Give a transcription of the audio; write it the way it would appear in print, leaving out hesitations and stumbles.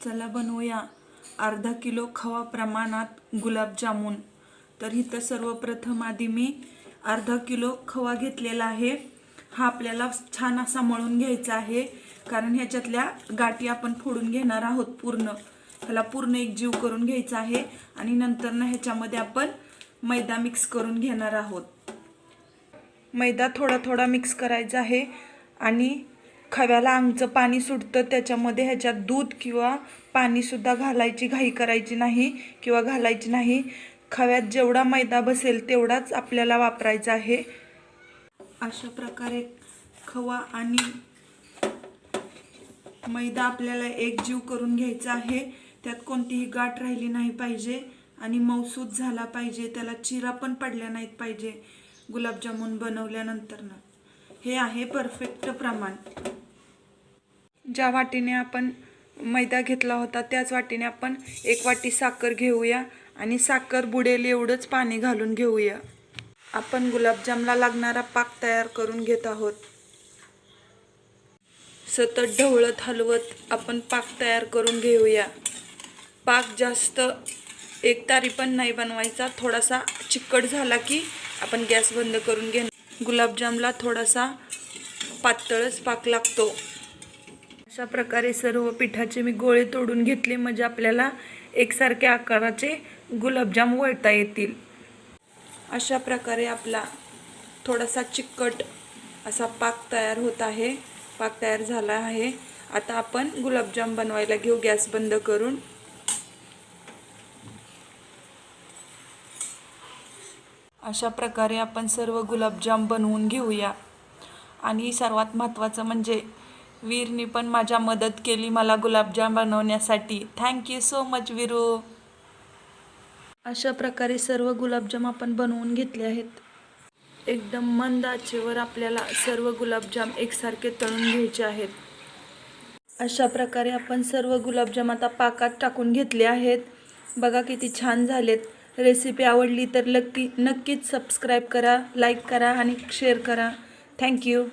चला बनवूया अर्धा किलो खवा प्रमाणात गुलाबजामुन। तर इथं सर्वप्रथम आधी मी अर्धा किलो खवा घेतलेला आहे। हा आपल्याला छान असा मळून घ्यायचा आहे, कारण ह्याच्यातल्या गाठी आपण फोडून घेणार आहोत। त्याला पूर्ण एक जीव करून घ्यायचा आहे आणि नंतर ना ह्याच्यामध्ये आपण मैदा मिक्स करून घेणार आहोत। मैदा थोडा थोडा मिक्स करायचा आहे आणि खव्याला अंगचं पाणी सुटतं, त्याच्यामध्ये ह्याच्यात दूध किंवा पाणी सुद्धा घालायची घाई करायची नाही किंवा घालायची नाही। खव्यात जेवढा मैदा बसेल तेवढाच आपल्याला वापरायचा आहे। अशा प्रकारे खवा आणि मैदा आपल्याला एक जीव करून घ्यायचा आहे। त्यात कोणतीही गाठ राहिली नाही पाहिजे आणि मऊसूत झाला पाहिजे, त्याला चिरा पण पडल्या नाहीत पाहिजे गुलाबजामुन बनवल्यानंतर ना। हे आहे परफेक्ट प्रमाण। ज्या वाटीने आपण मैदा घेतला होता त्याच वाटीने आपण एक वाटी साखर घेऊया आणि साखर बुडेल एवढंच पाणी घालून घेऊया। आपण गुलाबजामला लागणारा पाक तयार करून घेत आहोत। सतत ढवळत हलवत आपण पाक तयार करून घेऊया। पाक जास्त एकतारी पण नाही बनवायचा, थोडासा चिकट झाला की आपण गॅस बंद करून घेणार। गुलाबजामला थोडासा पातळच पाक लागतो। अशा प्रकारे सर्व पिठाचे मी गोळे तोडून घेतले, म्हणजे आपल्याला एकसारख्या आकाराचे गुलाबजाम वळता येतील। अशा प्रकारे आपला थोडासा चिकट असा पाक तयार होत आहे, पाक तयार झाला आहे। आता आपण गुलाबजाम बनवायला घेऊ गॅस बंद करून। अशा प्रकारे आपण सर्व गुलाबजाम बनवून घेऊया। आणि सर्वात महत्त्वाचं म्हणजे वीरनी पण माझ्या मदत केली मला गुलाबजाम बनवण्यासाठी। Thank you so much Veeru. अशा प्रकारे सर्व गुलाबजाम आपण बनवून घेतले आहेत। एकदम मंद आचेवर आपल्याला सर्व गुलाबजाम एकसारखे तळून घ्यायचे आहेत। अशा प्रकारे आपण सर्व गुलाबजाम आता पाकात टाकून घेतले आहेत। बघा किती छान झालेत। रेसिपी आवडली तर नक्कीच सबस्क्राईब करा, लाईक करा आणि शेअर करा। थँक्यू।